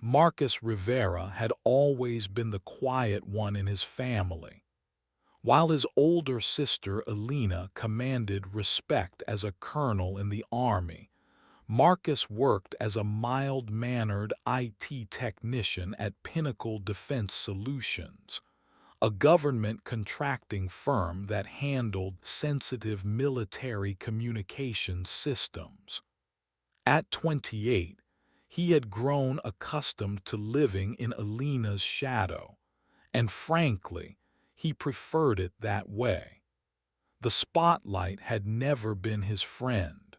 Marcus Rivera had always been the quiet one in his family. While his older sister Elena commanded respect as a colonel in the army, Marcus worked as a mild-mannered IT technician at Pinnacle Defense Solutions, a government contracting firm that handled sensitive military communications systems. At 28, he had grown accustomed to living in Elena's shadow, and frankly, he preferred it that way. The spotlight had never been his friend.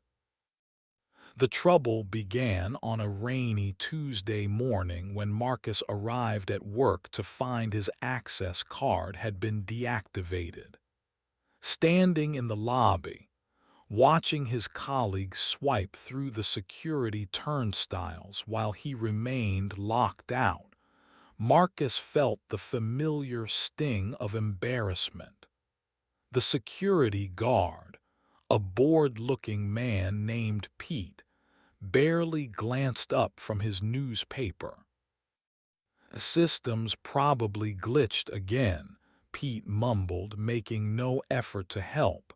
The trouble began on a rainy Tuesday morning when Marcus arrived at work to find his access card had been deactivated. Standing in the lobby, watching his colleagues swipe through the security turnstiles while he remained locked out, Marcus felt the familiar sting of embarrassment. The security guard, a bored-looking man named Pete, barely glanced up from his newspaper. "Systems probably glitched again," Pete mumbled, making no effort to help.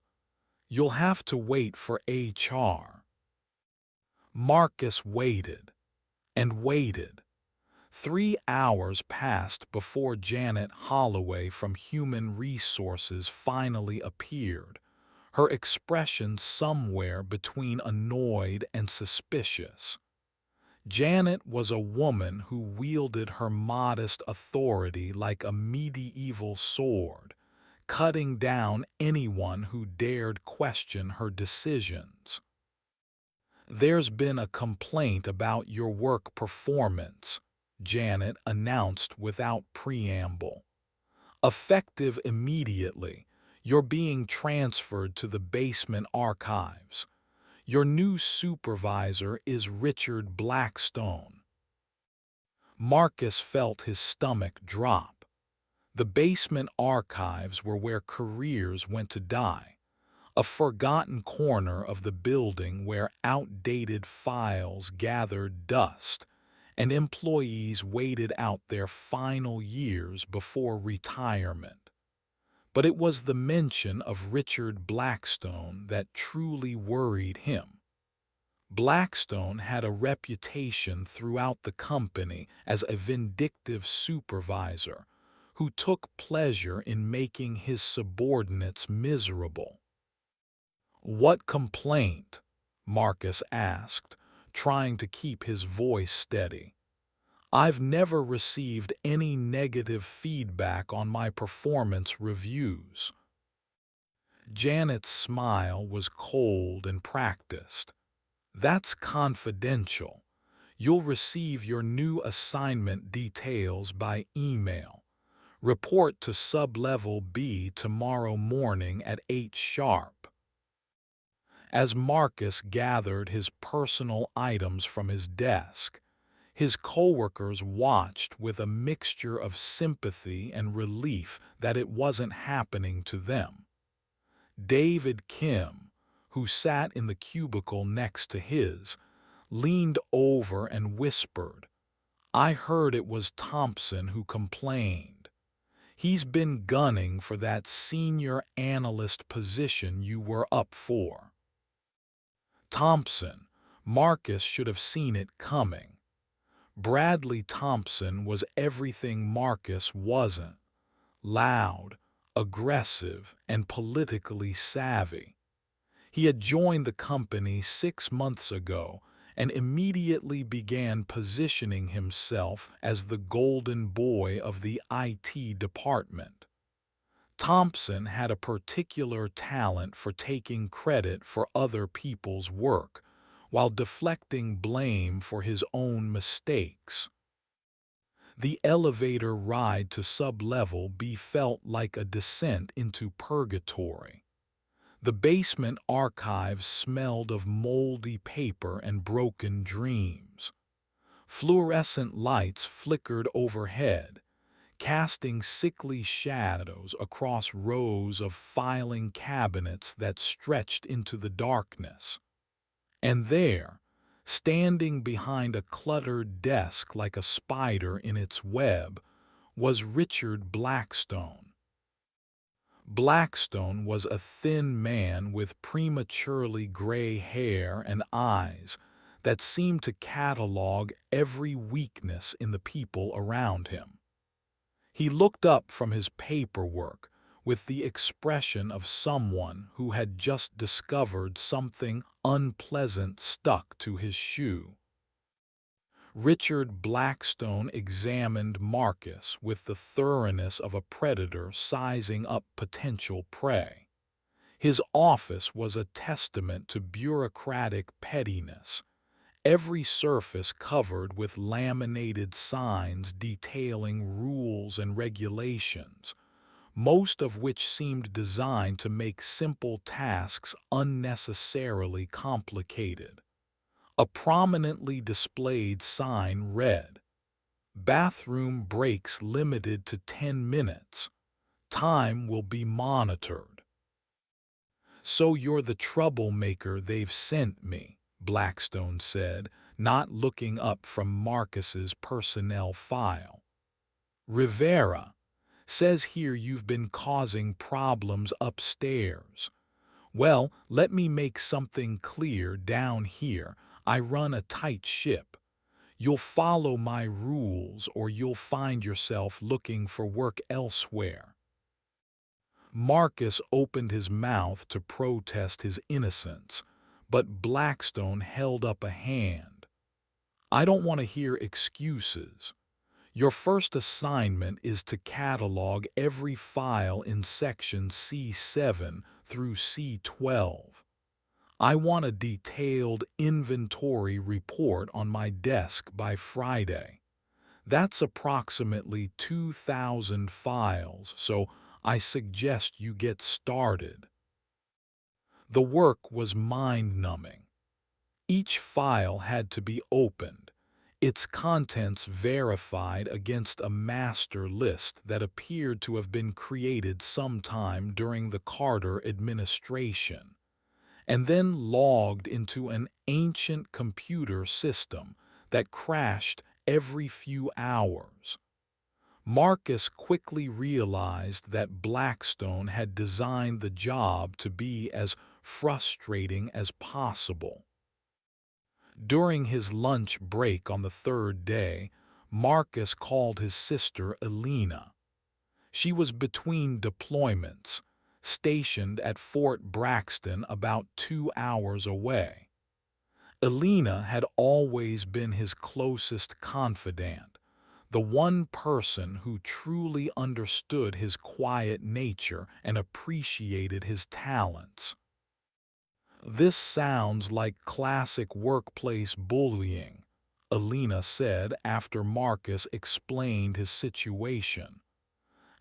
"You'll have to wait for HR." Marcus waited and waited. 3 hours passed before Janet Holloway from Human Resources finally appeared, her expression somewhere between annoyed and suspicious. Janet was a woman who wielded her modest authority like a medieval sword, cutting down anyone who dared question her decisions. "There's been a complaint about your work performance," Janet announced without preamble. "Effective immediately, you're being transferred to the basement archives. Your new supervisor is Richard Blackstone." Marcus felt his stomach drop. The basement archives were where careers went to die, a forgotten corner of the building where outdated files gathered dust and employees waited out their final years before retirement. But it was the mention of Richard Blackstone that truly worried him. Blackstone had a reputation throughout the company as a vindictive supervisor who took pleasure in making his subordinates miserable. "What complaint?" Marcus asked, trying to keep his voice steady. "I've never received any negative feedback on my performance reviews." Janet's smile was cold and practiced. "That's confidential. You'll receive your new assignment details by email. Report to Sub-Level B tomorrow morning at 8 sharp." As Marcus gathered his personal items from his desk, his coworkers watched with a mixture of sympathy and relief that it wasn't happening to them. David Kim, who sat in the cubicle next to his, leaned over and whispered, "I heard it was Thompson who complained. He's been gunning for that senior analyst position you were up for." Thompson, Marcus should have seen it coming. Bradley Thompson was everything Marcus wasn't: loud, aggressive, and politically savvy. He had joined the company 6 months ago and immediately began positioning himself as the golden boy of the IT department. Thompson had a particular talent for taking credit for other people's work, while deflecting blame for his own mistakes. The elevator ride to Sub-Level B felt like a descent into purgatory. The basement archives smelled of moldy paper and broken dreams. Fluorescent lights flickered overhead, casting sickly shadows across rows of filing cabinets that stretched into the darkness. And there, Standing behind a cluttered desk like a spider in its web was Richard Blackstone. Blackstone was a thin man with prematurely gray hair and eyes that seemed to catalog every weakness in the people around him. He looked up from his paperwork with the expression of someone who had just discovered something unpleasant stuck to his shoe. Richard Blackstone examined Marcus with the thoroughness of a predator sizing up potential prey. His office was a testament to bureaucratic pettiness, every surface covered with laminated signs detailing rules and regulations, most of which seemed designed to make simple tasks unnecessarily complicated. A prominently displayed sign read, "Bathroom breaks limited to 10 minutes. Time will be monitored." "So you're the troublemaker they've sent me," Blackstone said, not looking up from Marcus's personnel file. "Rivera says here you've been causing problems upstairs. Well, let me make something clear down here. I run a tight ship. You'll follow my rules or you'll find yourself looking for work elsewhere." Marcus opened his mouth to protest his innocence, but Blackstone held up a hand. "I don't want to hear excuses. Your first assignment is to catalog every file in section C7 through C12. I want a detailed inventory report on my desk by Friday. That's approximately 2,000 files, so I suggest you get started." The work was mind-numbing. Each file had to be opened, its contents verified against a master list that appeared to have been created sometime during the Carter administration, and then logged into an ancient computer system that crashed every few hours. Marcus quickly realized that Blackstone had designed the job to be as frustrating as possible. During his lunch break on the third day, Marcus called his sister Elena. She was between deployments, stationed at Fort Braxton about 2 hours away. Elena had always been his closest confidant, the one person who truly understood his quiet nature and appreciated his talents. "This sounds like classic workplace bullying," Elena said after Marcus explained his situation.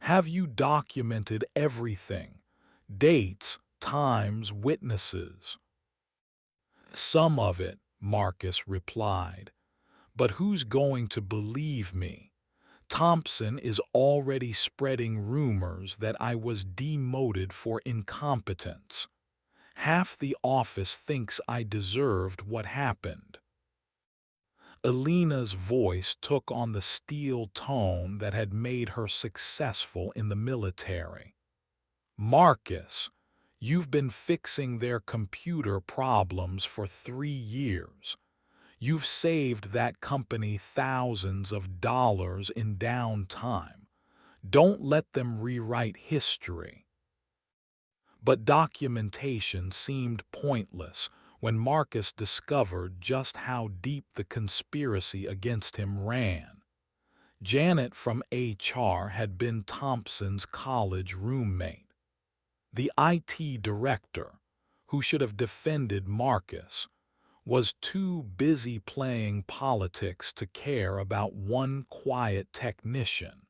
"Have you documented everything? Dates, times, witnesses?" "Some of it," Marcus replied. "But who's going to believe me? Thompson is already spreading rumors that I was demoted for incompetence. Half the office thinks I deserved what happened." Elena's voice took on the steel tone that had made her successful in the military. "Marcus, you've been fixing their computer problems for 3 years. You've saved that company thousands of dollars in downtime. Don't let them rewrite history." But documentation seemed pointless when Marcus discovered just how deep the conspiracy against him ran. Janet from HR had been Thompson's college roommate. The IT director, who should have defended Marcus, was too busy playing politics to care about one quiet technician.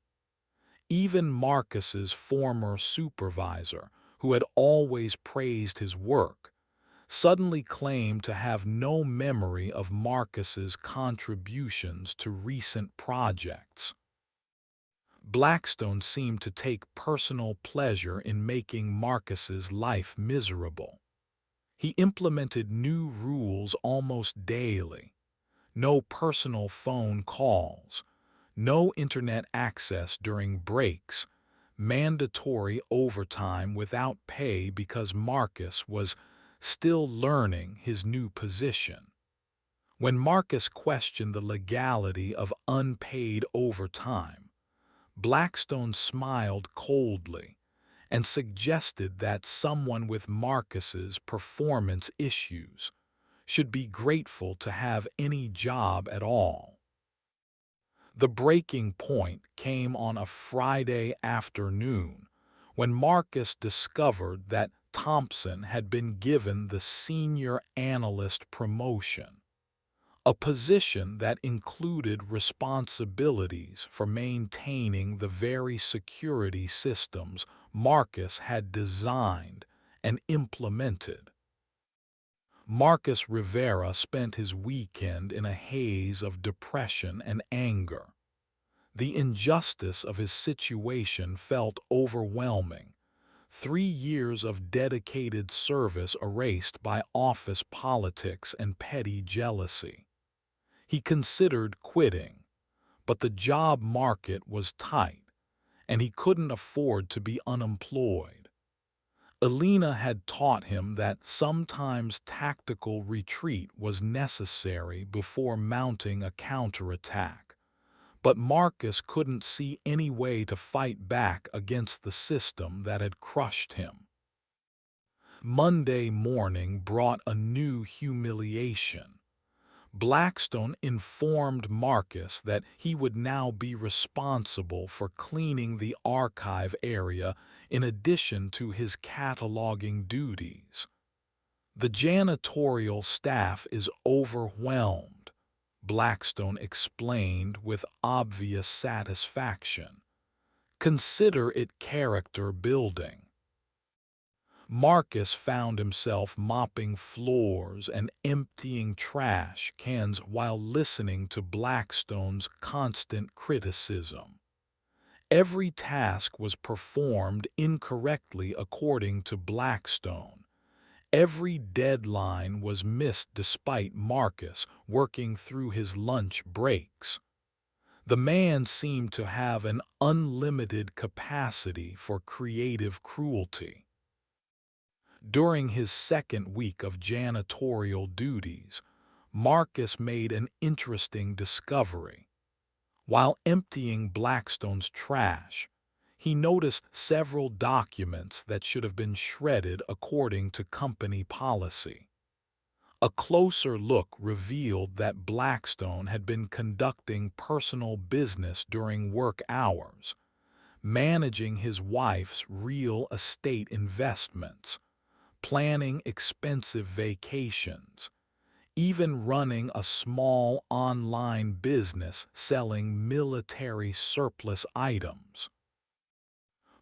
Even Marcus's former supervisor, who had always praised his work, suddenly claimed to have no memory of Marcus's contributions to recent projects. Blackstone seemed to take personal pleasure in making Marcus's life miserable. He implemented new rules almost daily. No personal phone calls, no internet access during breaks, mandatory overtime without pay because Marcus was still learning his new position. When Marcus questioned the legality of unpaid overtime, Blackstone smiled coldly and suggested that someone with Marcus's performance issues should be grateful to have any job at all. The breaking point came on a Friday afternoon when Marcus discovered that Thompson had been given the senior analyst promotion, a position that included responsibilities for maintaining the very security systems Marcus had designed and implemented. Marcus Rivera spent his weekend in a haze of depression and anger. The injustice of his situation felt overwhelming. 3 years of dedicated service erased by office politics and petty jealousy. He considered quitting, but the job market was tight, and he couldn't afford to be unemployed. Elena had taught him that sometimes tactical retreat was necessary before mounting a counterattack. But Marcus couldn't see any way to fight back against the system that had crushed him. Monday morning brought a new humiliation. Blackstone informed Marcus that he would now be responsible for cleaning the archive area in addition to his cataloging duties. "The janitorial staff is overwhelmed," Blackstone explained with obvious satisfaction. "Consider it character building." Marcus found himself mopping floors and emptying trash cans while listening to Blackstone's constant criticism. Every task was performed incorrectly according to Blackstone. Every deadline was missed despite Marcus working through his lunch breaks. The man seemed to have an unlimited capacity for creative cruelty. During his second week of janitorial duties, Marcus made an interesting discovery. While emptying Blackstone's trash, he noticed several documents that should have been shredded according to company policy. A closer look revealed that Blackstone had been conducting personal business during work hours, managing his wife's real estate investments, planning expensive vacations, even running a small online business selling military surplus items.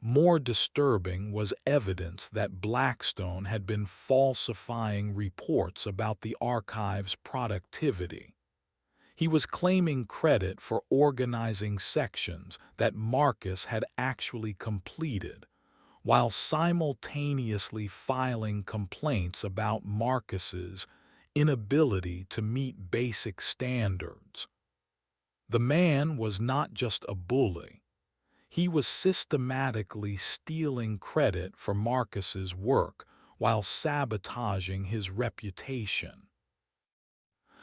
More disturbing was evidence that Blackstone had been falsifying reports about the archive's productivity. He was claiming credit for organizing sections that Marcus had actually completed, while simultaneously filing complaints about Marcus's inability to meet basic standards. The man was not just a bully. He was systematically stealing credit for Marcus's work while sabotaging his reputation.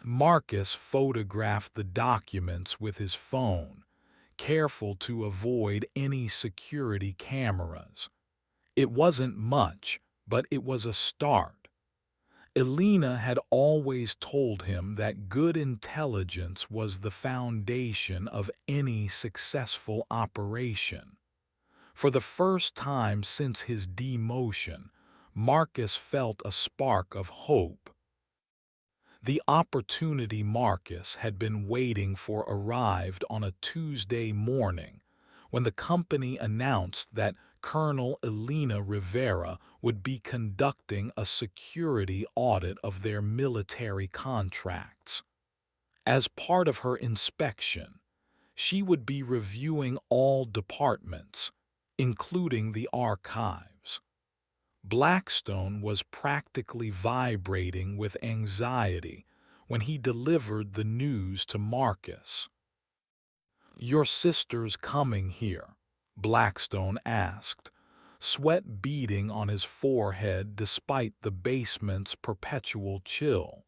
Marcus photographed the documents with his phone, careful to avoid any security cameras. It wasn't much, but it was a start. Elena had always told him that good intelligence was the foundation of any successful operation. For the first time since his demotion, Marcus felt a spark of hope. The opportunity Marcus had been waiting for arrived on a Tuesday morning when the company announced that Colonel Elena Rivera would be conducting a security audit of their military contracts. As part of her inspection, she would be reviewing all departments, including the archives. Blackstone was practically vibrating with anxiety when he delivered the news to Marcus. "Your sister's coming here?" Blackstone asked, sweat beading on his forehead despite the basement's perpetual chill.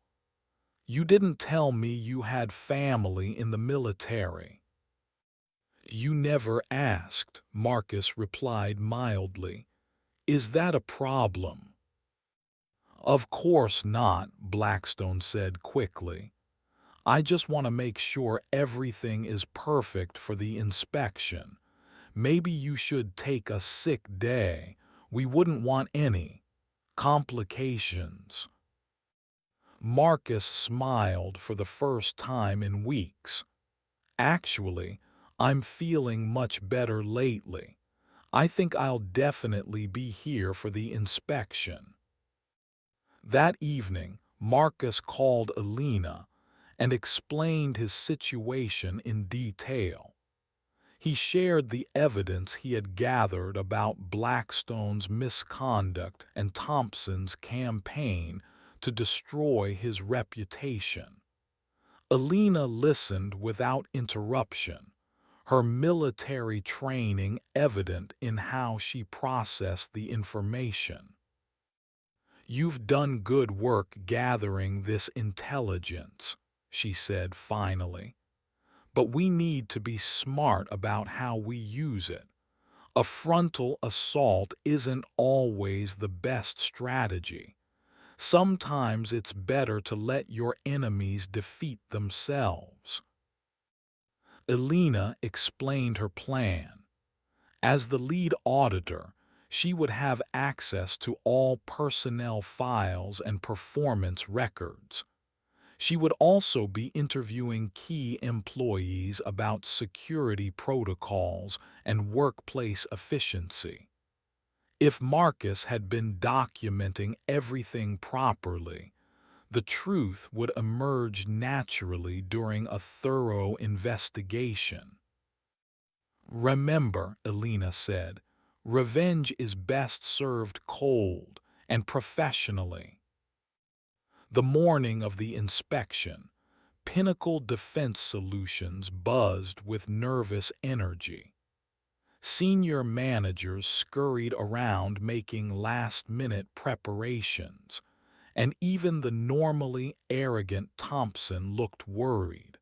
"You didn't tell me you had family in the military." "You never asked," Marcus replied mildly. "Is that a problem?" "Of course not," Blackstone said quickly. "I just want to make sure everything is perfect for the inspection. Maybe you should take a sick day. We wouldn't want any complications." Marcus smiled for the first time in weeks. "Actually, I'm feeling much better lately. I think I'll definitely be here for the inspection." That evening, Marcus called Alina and explained his situation in detail. He shared the evidence he had gathered about Blackstone's misconduct and Thompson's campaign to destroy his reputation. Alina listened without interruption, her military training evident in how she processed the information. "You've done good work gathering this intelligence," she said finally. "But we need to be smart about how we use it. A frontal assault isn't always the best strategy. Sometimes it's better to let your enemies defeat themselves." Alina explained her plan. As the lead auditor, she would have access to all personnel files and performance records. She would also be interviewing key employees about security protocols and workplace efficiency. If Marcus had been documenting everything properly, the truth would emerge naturally during a thorough investigation. "Remember," Alina said, "revenge is best served cold and professionally." The morning of the inspection, Pinnacle Defense Solutions buzzed with nervous energy. Senior managers scurried around making last-minute preparations, and even the normally arrogant Thompson looked worried.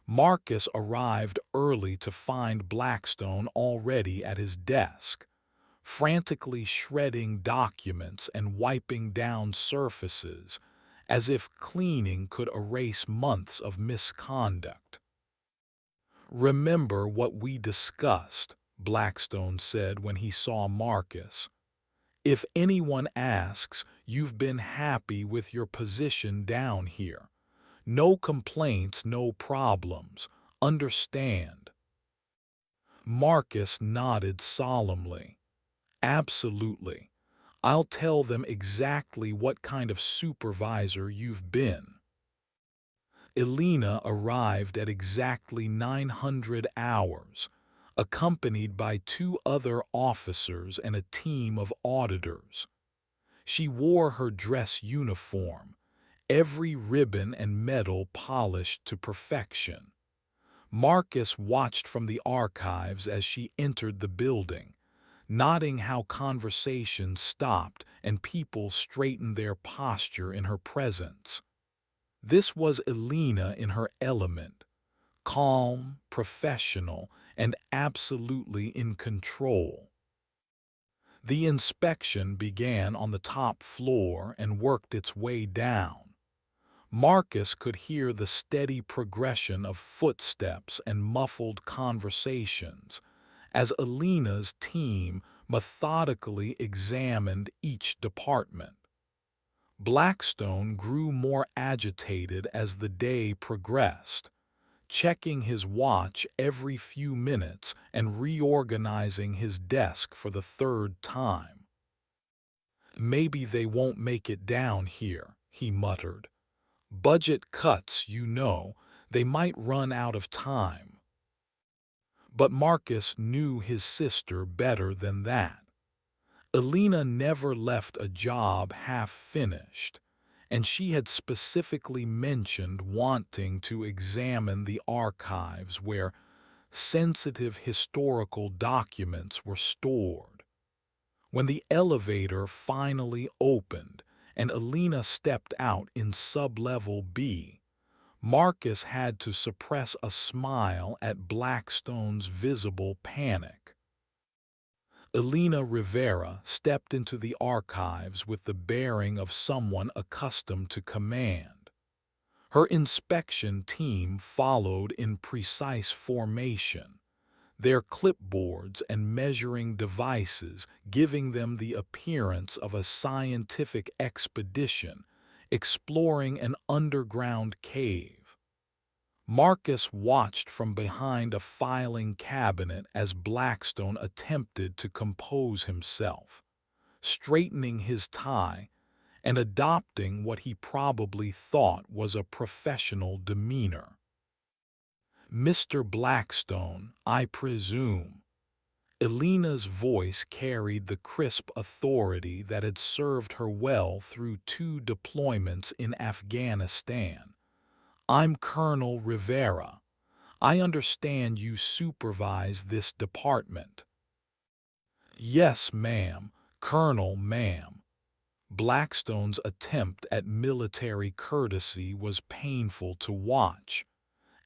Marcus arrived early to find Blackstone already at his desk, frantically shredding documents and wiping down surfaces as if cleaning could erase months of misconduct. "Remember what we discussed," Blackstone said when he saw Marcus. "If anyone asks, you've been happy with your position down here. No complaints, no problems. Understand?" Marcus nodded solemnly. "Absolutely. I'll tell them exactly what kind of supervisor you've been." Alina arrived at exactly 900 hours, accompanied by two other officers and a team of auditors. She wore her dress uniform, every ribbon and medal polished to perfection. Marcus watched from the archives as she entered the building, noting how conversation stopped and people straightened their posture in her presence. This was Alina in her element, calm, professional, and absolutely in control. The inspection began on the top floor and worked its way down. Marcus could hear the steady progression of footsteps and muffled conversations as Alina's team methodically examined each department. Blackstone grew more agitated as the day progressed, checking his watch every few minutes and reorganizing his desk for the third time. "Maybe they won't make it down here," he muttered. "Budget cuts, you know, they might run out of time." But Marcus knew his sister better than that. Alina never left a job half-finished, and she had specifically mentioned wanting to examine the archives where sensitive historical documents were stored. When the elevator finally opened and Alina stepped out in sub-level B, Marcus had to suppress a smile at Blackstone's visible panic. Alina Rivera stepped into the archives with the bearing of someone accustomed to command. Her inspection team followed in precise formation, their clipboards and measuring devices giving them the appearance of a scientific expedition exploring an underground cave. Marcus watched from behind a filing cabinet as Blackstone attempted to compose himself, straightening his tie and adopting what he probably thought was a professional demeanor. "Mr. Blackstone, I presume." Alina's voice carried the crisp authority that had served her well through 2 deployments in Afghanistan. "I'm Colonel Rivera. I understand you supervise this department." "Yes, ma'am, Colonel, ma'am." Blackstone's attempt at military courtesy was painful to watch.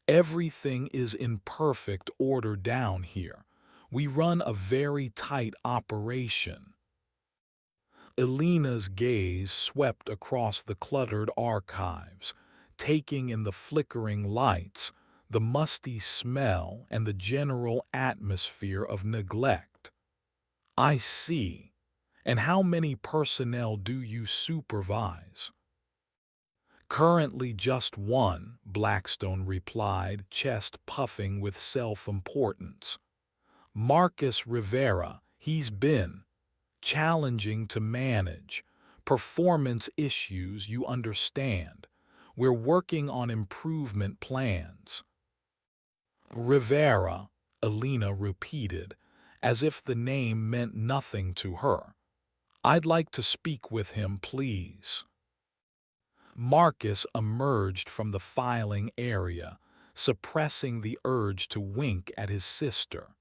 "Everything is in perfect order down here. We run a very tight operation." Alina's gaze swept across the cluttered archives, taking in the flickering lights, the musty smell, and the general atmosphere of neglect. "I see. And how many personnel do you supervise?" "Currently just one," Blackstone replied, chest puffing with self-importance. "Marcus Rivera, he's been challenging to manage. Performance issues, you understand. We're working on improvement plans." "Rivera," Alina repeated, as if the name meant nothing to her. "I'd like to speak with him, please." Marcus emerged from the filing area, suppressing the urge to wink at his sister.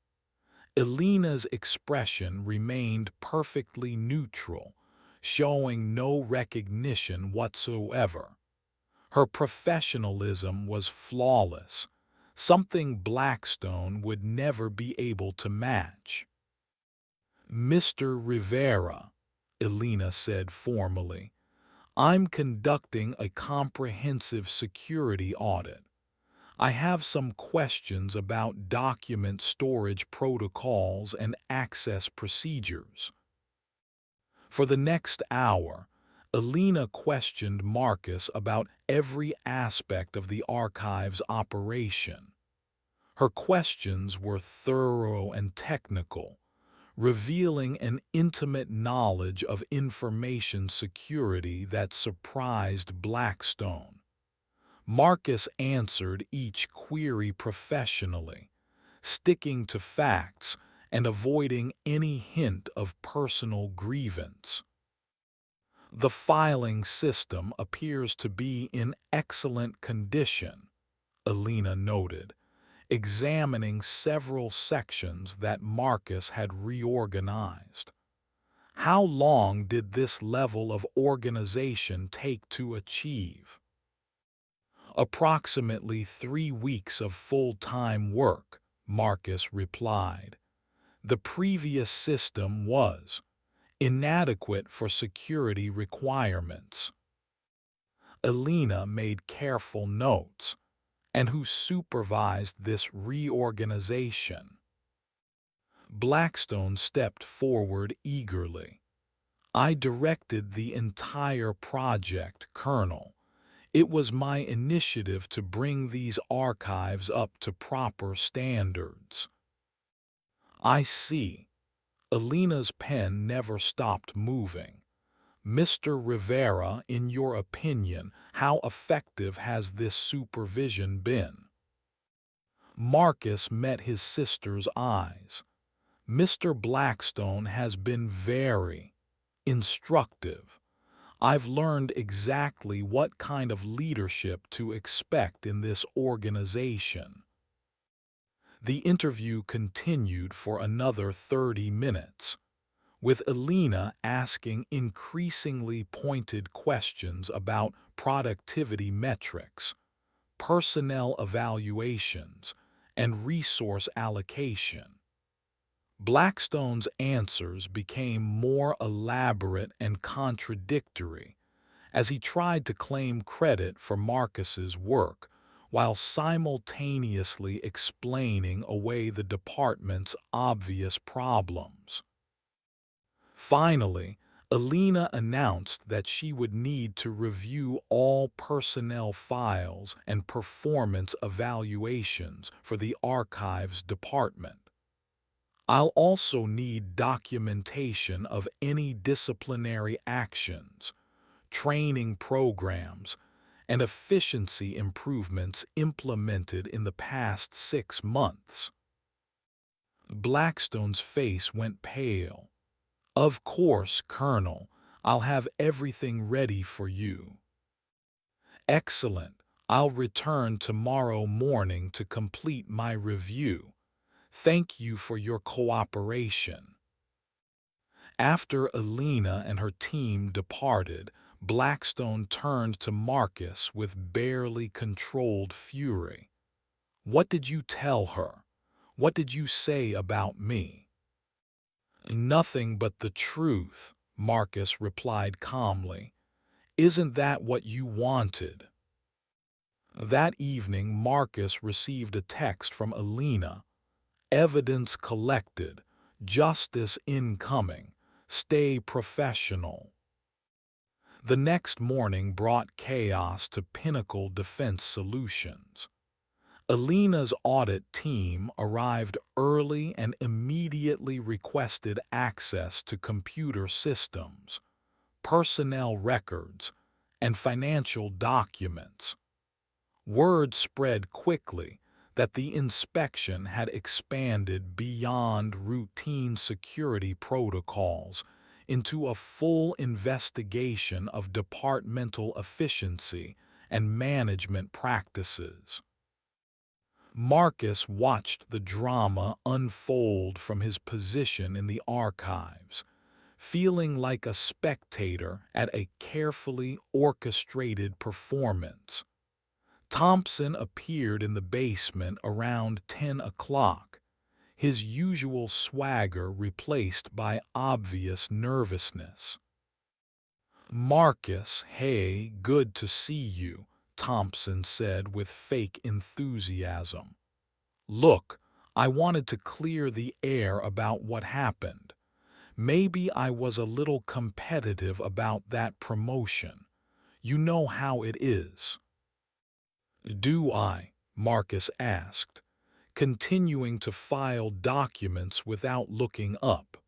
Alina's expression remained perfectly neutral, showing no recognition whatsoever. Her professionalism was flawless, something Blackstone would never be able to match. "Mr. Rivera," Alina said formally, "I'm conducting a comprehensive security audit. I have some questions about document storage protocols and access procedures." For the next hour, Alina questioned Marcus about every aspect of the archive's operation. Her questions were thorough and technical, revealing an intimate knowledge of information security that surprised Blackstone. Marcus answered each query professionally, sticking to facts and avoiding any hint of personal grievance. "The filing system appears to be in excellent condition," Alina noted, examining several sections that Marcus had reorganized. "How long did this level of organization take to achieve?" "Approximately 3 weeks of full-time work," Marcus replied. "The previous system was inadequate for security requirements." Alina made careful notes. "And who supervised this reorganization?" Blackstone stepped forward eagerly. "I directed the entire project, Colonel. It was my initiative to bring these archives up to proper standards." "I see." Alina's pen never stopped moving. "Mr. Rivera, in your opinion, how effective has this supervision been?" Marcus met his sister's eyes. Mr. Blackstone has been very instructive. I've learned exactly what kind of leadership to expect in this organization." The interview continued for another 30 minutes, with Alina asking increasingly pointed questions about productivity metrics, personnel evaluations, and resource allocation. Blackstone's answers became more elaborate and contradictory as he tried to claim credit for Marcus's work while simultaneously explaining away the department's obvious problems. Finally, Alina announced that she would need to review all personnel files and performance evaluations for the archives department. "I'll also need documentation of any disciplinary actions, training programs, and efficiency improvements implemented in the past 6 months." Blackstone's face went pale. "Of course, Colonel, I'll have everything ready for you." "Excellent. I'll return tomorrow morning to complete my review. Thank you for your cooperation." After Alina and her team departed, Blackstone turned to Marcus with barely controlled fury. "What did you tell her? What did you say about me?" "Nothing but the truth," Marcus replied calmly. "Isn't that what you wanted?" That evening, Marcus received a text from Alina. "Evidence collected. Justice incoming. Stay professional." The next morning brought chaos to Pinnacle Defense Solutions. Alina's audit team arrived early and immediately requested access to computer systems, personnel records, and financial documents. Word spread quickly that the inspection had expanded beyond routine security protocols into a full investigation of departmental efficiency and management practices. Marcus watched the drama unfold from his position in the archives, feeling like a spectator at a carefully orchestrated performance. Thompson appeared in the basement around 10 o'clock, his usual swagger replaced by obvious nervousness. "Marcus, hey, good to see you," Thompson said with fake enthusiasm. "Look, I wanted to clear the air about what happened. Maybe I was a little competitive about that promotion. You know how it is." "Do I?" Marcus asked, continuing to file documents without looking up.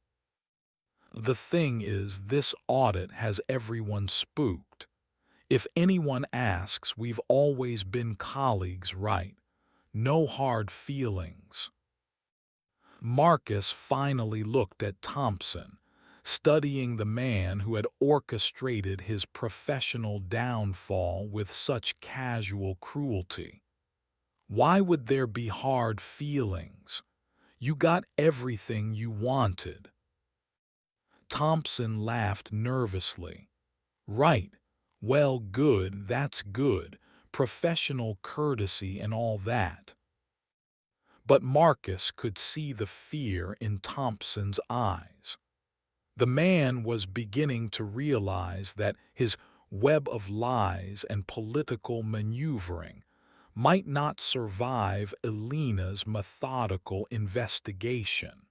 "The thing is, this audit has everyone spooked. If anyone asks, we've always been colleagues, right? No hard feelings." Marcus finally looked at Thompson, studying the man who had orchestrated his professional downfall with such casual cruelty. "Why would there be hard feelings? You got everything you wanted." Thompson laughed nervously. "Right. Well, good, that's good. Professional courtesy and all that." But Marcus could see the fear in Thompson's eyes. The man was beginning to realize that his web of lies and political maneuvering might not survive Alina's methodical investigation.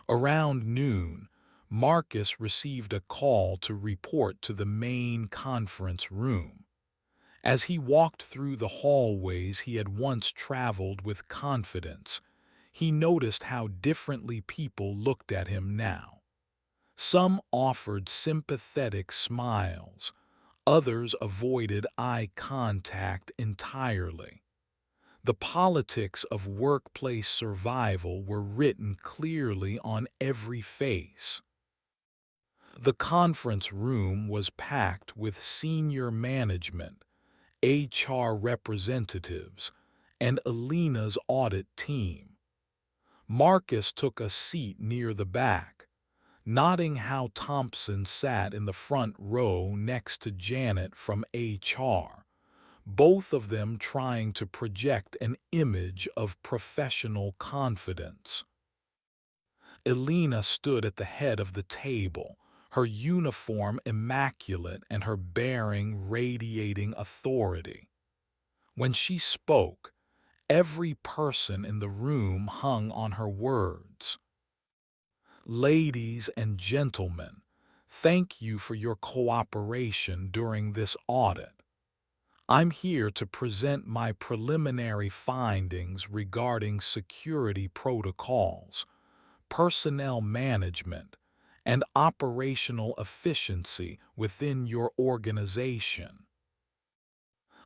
Around noon, Marcus received a call to report to the main conference room. As he walked through the hallways he had once traveled with confidence, he noticed how differently people looked at him now. Some offered sympathetic smiles, others avoided eye contact entirely. The politics of workplace survival were written clearly on every face. The conference room was packed with senior management, HR representatives, and Alina's audit team. Marcus took a seat near the back, noting how Thompson sat in the front row next to Janet from HR, both of them trying to project an image of professional confidence. Alina stood at the head of the table, her uniform immaculate and her bearing radiating authority. When she spoke, every person in the room hung on her words. Ladies and gentlemen, thank you for your cooperation during this audit. I'm here to present my preliminary findings regarding security protocols, personnel management, and operational efficiency within your organization.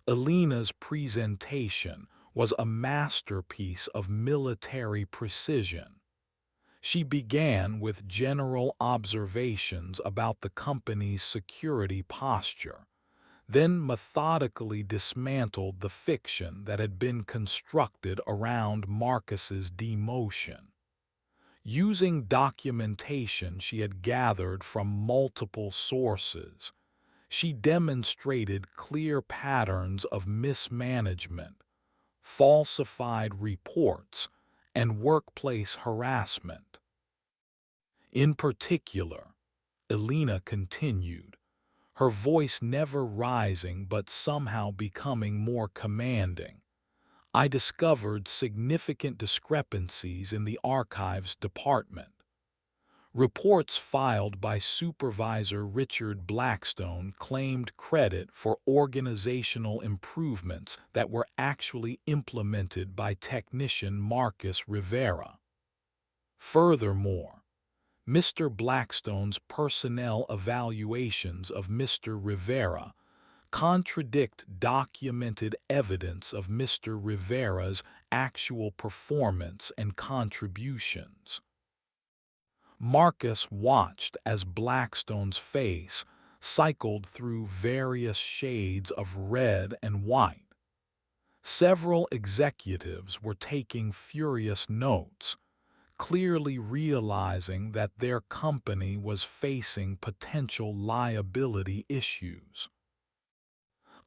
Alina's presentation was a masterpiece of military precision. She began with general observations about the company's security posture, then methodically dismantled the fiction that had been constructed around Marcus's demotion. Using documentation she had gathered from multiple sources, she demonstrated clear patterns of mismanagement, falsified reports, and workplace harassment. In particular, Alina continued, her voice never rising but somehow becoming more commanding. I discovered significant discrepancies in the archives department. Reports filed by Supervisor Richard Blackstone claimed credit for organizational improvements that were actually implemented by technician Marcus Rivera. Furthermore, Mr. Blackstone's personnel evaluations of Mr. Rivera contradict documented evidence of Mr. Rivera's actual performance and contributions. Marcus watched as Blackstone's face cycled through various shades of red and white. Several executives were taking furious notes, clearly realizing that their company was facing potential liability issues.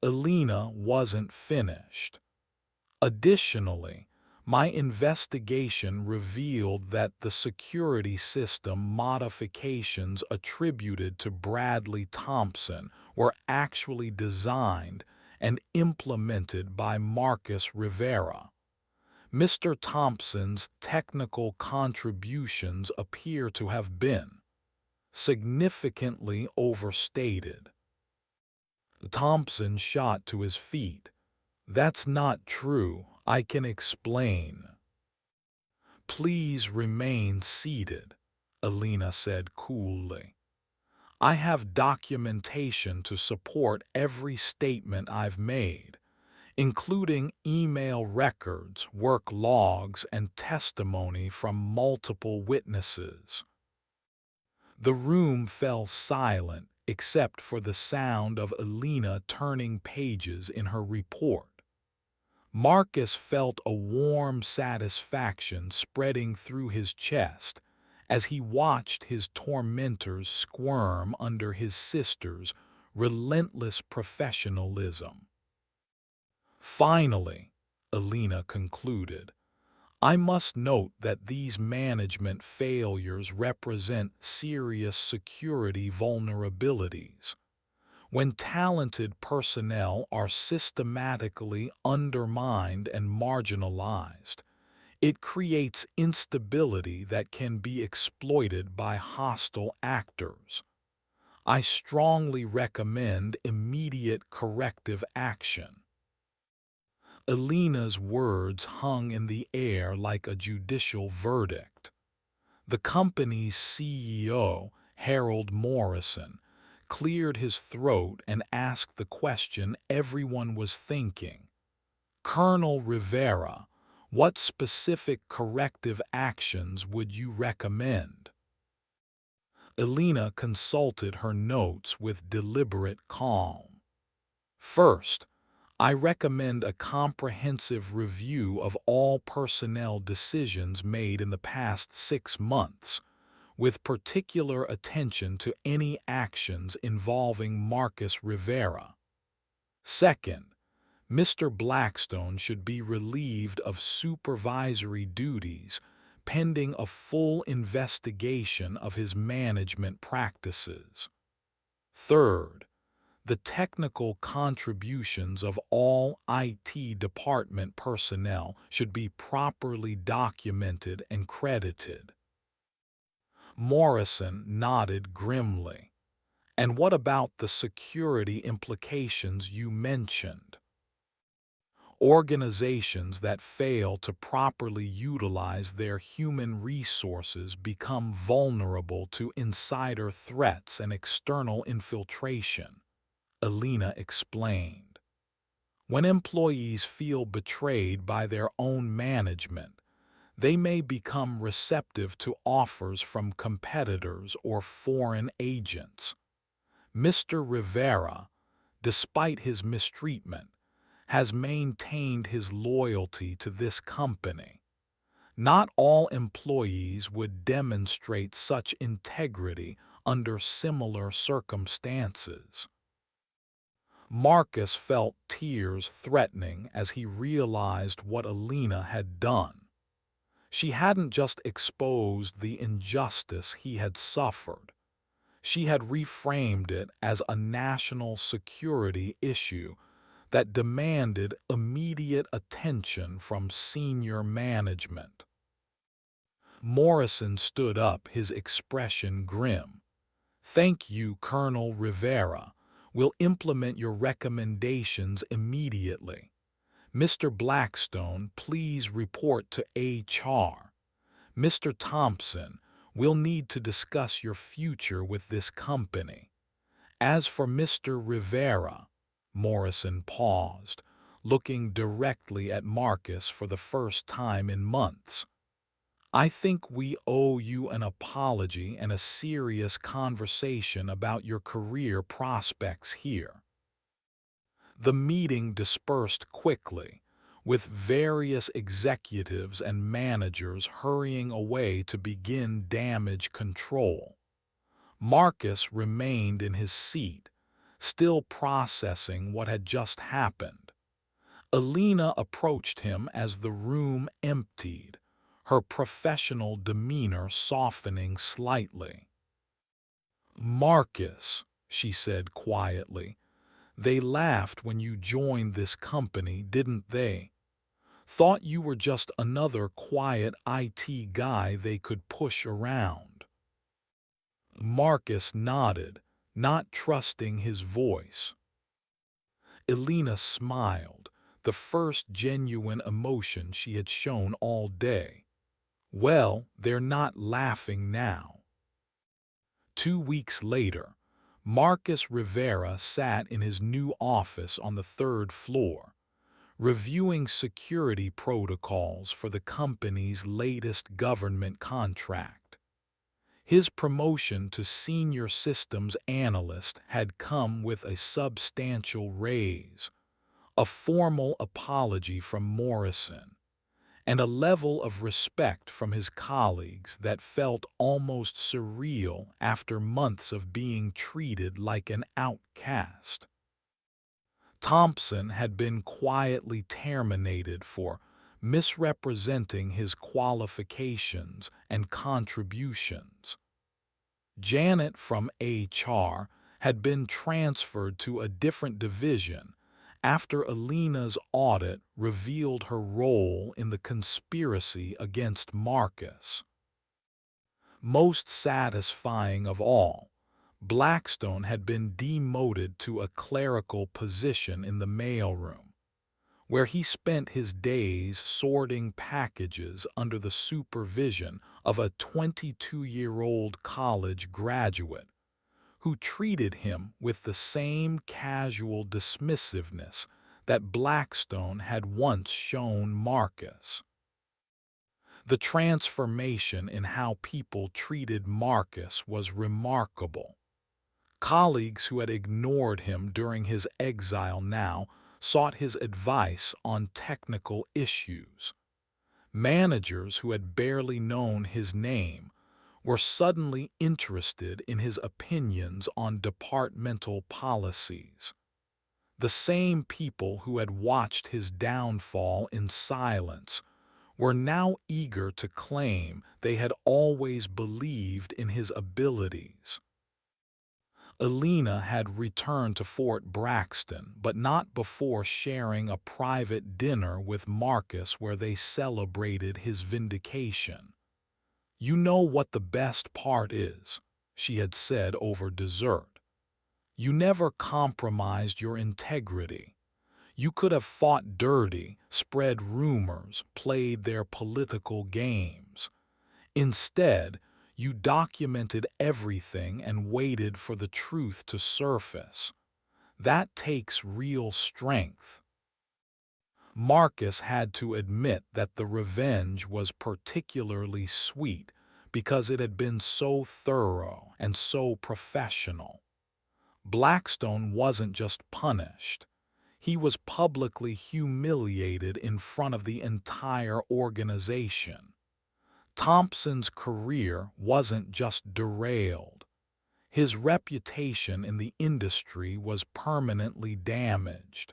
Alina wasn't finished. Additionally, my investigation revealed that the security system modifications attributed to Bradley Thompson were actually designed and implemented by Marcus Rivera. Mr. Thompson's technical contributions appear to have been significantly overstated. Thompson shot to his feet. That's not true, I can explain. Please remain seated, Alina said coolly. I have documentation to support every statement I've made, including email records, work logs, and testimony from multiple witnesses. The room fell silent except for the sound of Alina turning pages in her report. Marcus felt a warm satisfaction spreading through his chest as he watched his tormentors squirm under his sister's relentless professionalism. Finally, Alina concluded, I must note that these management failures represent serious security vulnerabilities. When talented personnel are systematically undermined and marginalized, it creates instability that can be exploited by hostile actors. I strongly recommend immediate corrective action. Alina's words hung in the air like a judicial verdict. The company's CEO, Harold Morrison, cleared his throat and asked the question everyone was thinking. Colonel Rivera, what specific corrective actions would you recommend? Elena consulted her notes with deliberate calm. First, I recommend a comprehensive review of all personnel decisions made in the past 6 months, with particular attention to any actions involving Marcus Rivera. Second, Mr. Blackstone should be relieved of supervisory duties pending a full investigation of his management practices. Third, the technical contributions of all IT department personnel should be properly documented and credited. Morrison nodded grimly. And what about the security implications you mentioned? Organizations that fail to properly utilize their human resources become vulnerable to insider threats and external infiltration, Elena explained. When employees feel betrayed by their own management, they may become receptive to offers from competitors or foreign agents. Mr. Rivera, despite his mistreatment, has maintained his loyalty to this company. Not all employees would demonstrate such integrity under similar circumstances. Marcus felt tears threatening as he realized what Elena had done. She hadn't just exposed the injustice he had suffered. She had reframed it as a national security issue that demanded immediate attention from senior management. Morrison stood up, his expression grim. "Thank you, Colonel Rivera. We'll implement your recommendations immediately. Mr. Blackstone, please report to HR. Mr. Thompson, we'll need to discuss your future with this company. As for Mr. Rivera," Morrison paused, looking directly at Marcus for the first time in months, "I think we owe you an apology and a serious conversation about your career prospects here." The meeting dispersed quickly, with various executives and managers hurrying away to begin damage control. Marcus remained in his seat, still processing what had just happened. Elena approached him as the room emptied, her professional demeanor softening slightly. "Marcus," she said quietly, "they laughed when you joined this company, didn't they? Thought you were just another quiet IT guy they could push around." Marcus nodded, not trusting his voice. Elena smiled, the first genuine emotion she had shown all day. "Well, they're not laughing now." 2 weeks later, Marcus Rivera sat in his new office on the third floor, reviewing security protocols for the company's latest government contract. His promotion to senior systems analyst had come with a substantial raise, a formal apology from Morrison, and a level of respect from his colleagues that felt almost surreal after months of being treated like an outcast. Thompson had been quietly terminated for misrepresenting his qualifications and contributions. Janet from HR had been transferred to a different division after Elena's audit revealed her role in the conspiracy against Marcus. Most satisfying of all, Blackstone had been demoted to a clerical position in the mailroom, where he spent his days sorting packages under the supervision of a 22-year-old college graduate who treated him with the same casual dismissiveness that Blackstone had once shown Marcus. The transformation in how people treated Marcus was remarkable. Colleagues who had ignored him during his exile now sought his advice on technical issues. Managers who had barely known his name were suddenly interested in his opinions on departmental policies. The same people who had watched his downfall in silence were now eager to claim they had always believed in his abilities. Elena had returned to Fort Braxton, but not before sharing a private dinner with Marcus where they celebrated his vindication. "You know what the best part is," she had said over dessert. "You never compromised your integrity. You could have fought dirty, spread rumors, played their political games. Instead, you documented everything and waited for the truth to surface. That takes real strength." Marcus had to admit that the revenge was particularly sweet because it had been so thorough and so professional. Blackstone wasn't just punished. He was publicly humiliated in front of the entire organization. Thompson's career wasn't just derailed. His reputation in the industry was permanently damaged.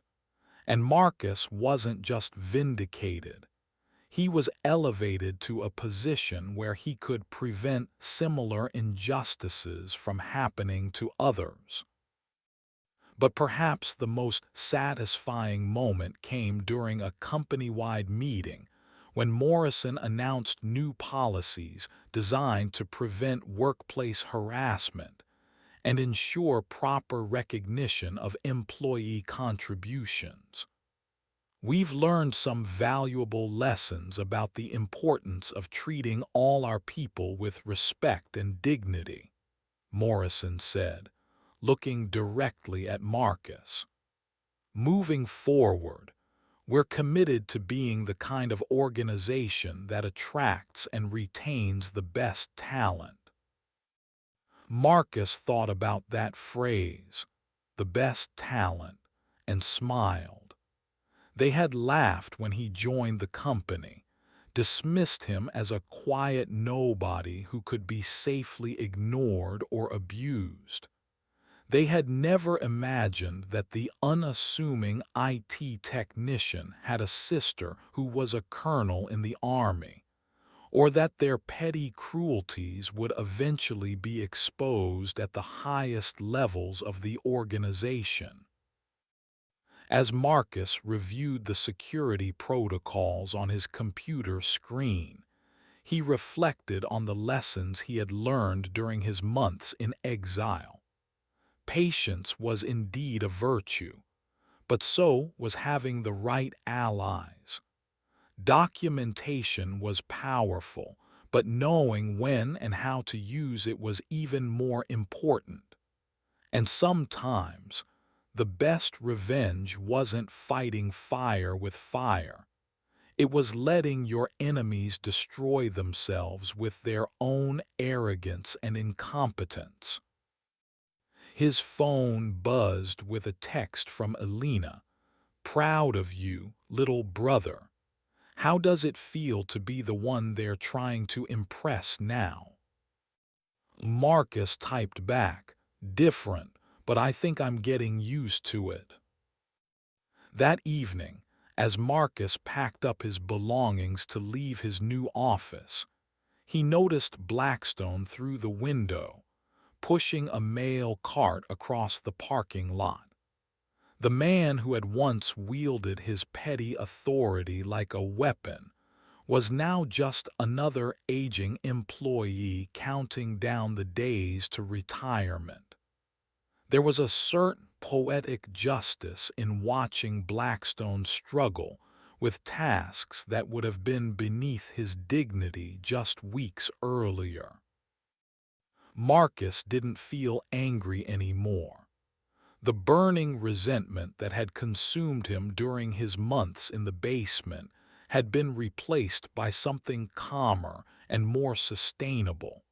And Marcus wasn't just vindicated. He was elevated to a position where he could prevent similar injustices from happening to others. But perhaps the most satisfying moment came during a company-wide meeting when Morrison announced new policies designed to prevent workplace harassment and ensure proper recognition of employee contributions. "We've learned some valuable lessons about the importance of treating all our people with respect and dignity," Morrison said, looking directly at Marcus. "Moving forward, we're committed to being the kind of organization that attracts and retains the best talent." Marcus thought about that phrase, the best talent, and smiled. They had laughed when he joined the company, dismissed him as a quiet nobody who could be safely ignored or abused. They had never imagined that the unassuming IT technician had a sister who was a colonel in the army, or that their petty cruelties would eventually be exposed at the highest levels of the organization. As Marcus reviewed the security protocols on his computer screen, he reflected on the lessons he had learned during his months in exile. Patience was indeed a virtue, but so was having the right allies. Documentation was powerful, but knowing when and how to use it was even more important. And sometimes, the best revenge wasn't fighting fire with fire. It was letting your enemies destroy themselves with their own arrogance and incompetence. His phone buzzed with a text from Elena. "Proud of you, little brother. How does it feel to be the one they're trying to impress now?" Marcus typed back, "Different, but I think I'm getting used to it." That evening, as Marcus packed up his belongings to leave his new office, he noticed Blackstone through the window, pushing a mail cart across the parking lot. The man who had once wielded his petty authority like a weapon was now just another aging employee counting down the days to retirement. There was a certain poetic justice in watching Blackstone struggle with tasks that would have been beneath his dignity just weeks earlier. Marcus didn't feel angry anymore. The burning resentment that had consumed him during his months in the basement had been replaced by something calmer and more sustainable.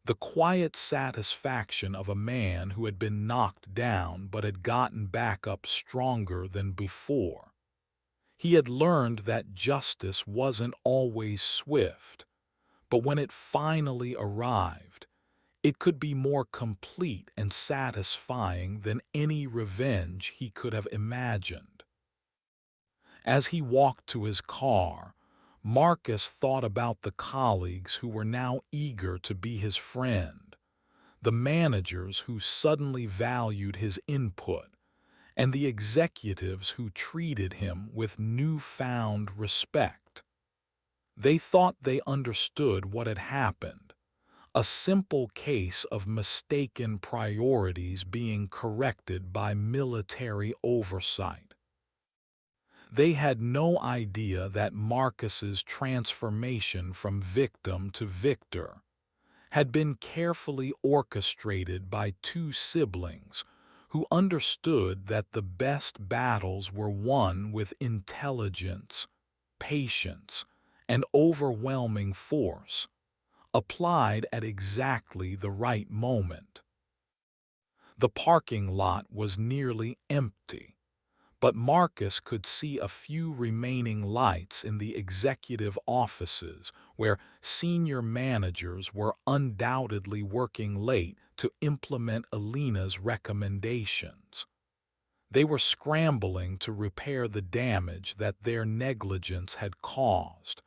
The quiet satisfaction of a man who had been knocked down but had gotten back up stronger than before. He had learned that justice wasn't always swift, but when it finally arrived, it could be more complete and satisfying than any revenge he could have imagined. As he walked to his car, Marcus thought about the colleagues who were now eager to be his friend, the managers who suddenly valued his input, and the executives who treated him with newfound respect. They thought they understood what had happened, a simple case of mistaken priorities being corrected by military oversight. They had no idea that Marcus's transformation from victim to victor had been carefully orchestrated by two siblings who understood that the best battles were won with intelligence, patience, and overwhelming force, applied at exactly the right moment. The parking lot was nearly empty, but Marcus could see a few remaining lights in the executive offices where senior managers were undoubtedly working late to implement Alina's recommendations. They were scrambling to repair the damage that their negligence had caused,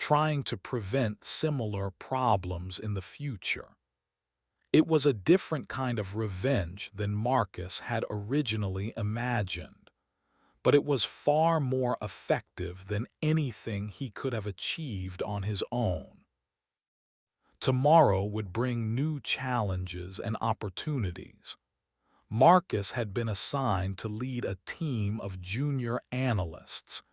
trying to prevent similar problems in the future. It was a different kind of revenge than Marcus had originally imagined, but it was far more effective than anything he could have achieved on his own. Tomorrow would bring new challenges and opportunities. Marcus had been assigned to lead a team of junior analysts,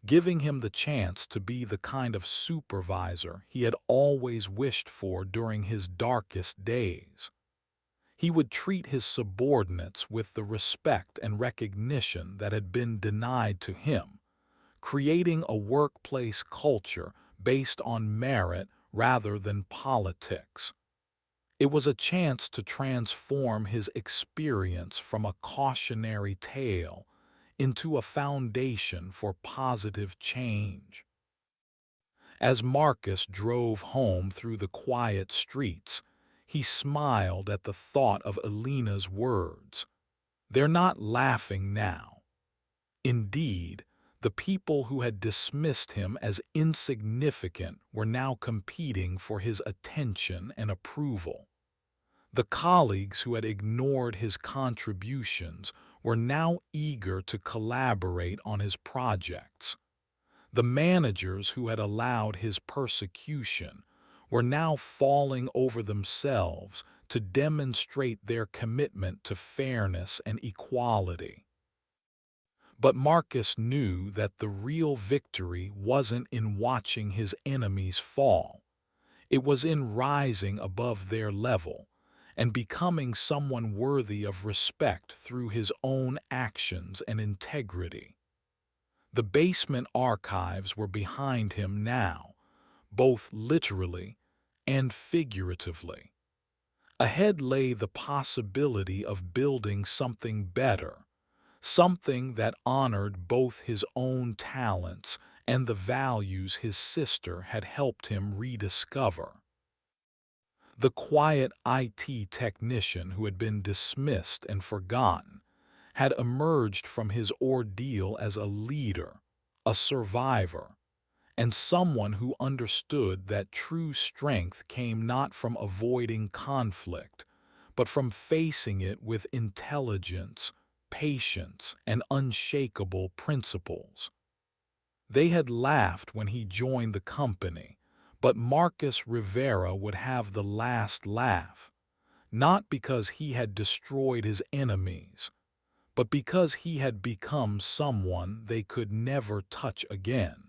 giving him the chance to be the kind of supervisor he had always wished for during his darkest days. He would treat his subordinates with the respect and recognition that had been denied to him, creating a workplace culture based on merit rather than politics. It was a chance to transform his experience from a cautionary tale into a foundation for positive change. As Marcus drove home through the quiet streets, he smiled at the thought of Alina's words. They're not laughing now. Indeed, the people who had dismissed him as insignificant were now competing for his attention and approval. The colleagues who had ignored his contributions were now eager to collaborate on his projects. The managers who had allowed his persecution were now falling over themselves to demonstrate their commitment to fairness and equality. But Marcus knew that the real victory wasn't in watching his enemies fall. It was in rising above their level and becoming someone worthy of respect through his own actions and integrity. The basement archives were behind him now, both literally and figuratively. Ahead lay the possibility of building something better, something that honored both his own talents and the values his sister had helped him rediscover. The quiet IT technician who had been dismissed and forgotten had emerged from his ordeal as a leader, a survivor, and someone who understood that true strength came not from avoiding conflict, but from facing it with intelligence, patience, and unshakable principles. They had laughed when he joined the company, but Marcus Rivera would have the last laugh, not because he had destroyed his enemies, but because he had become someone they could never touch again.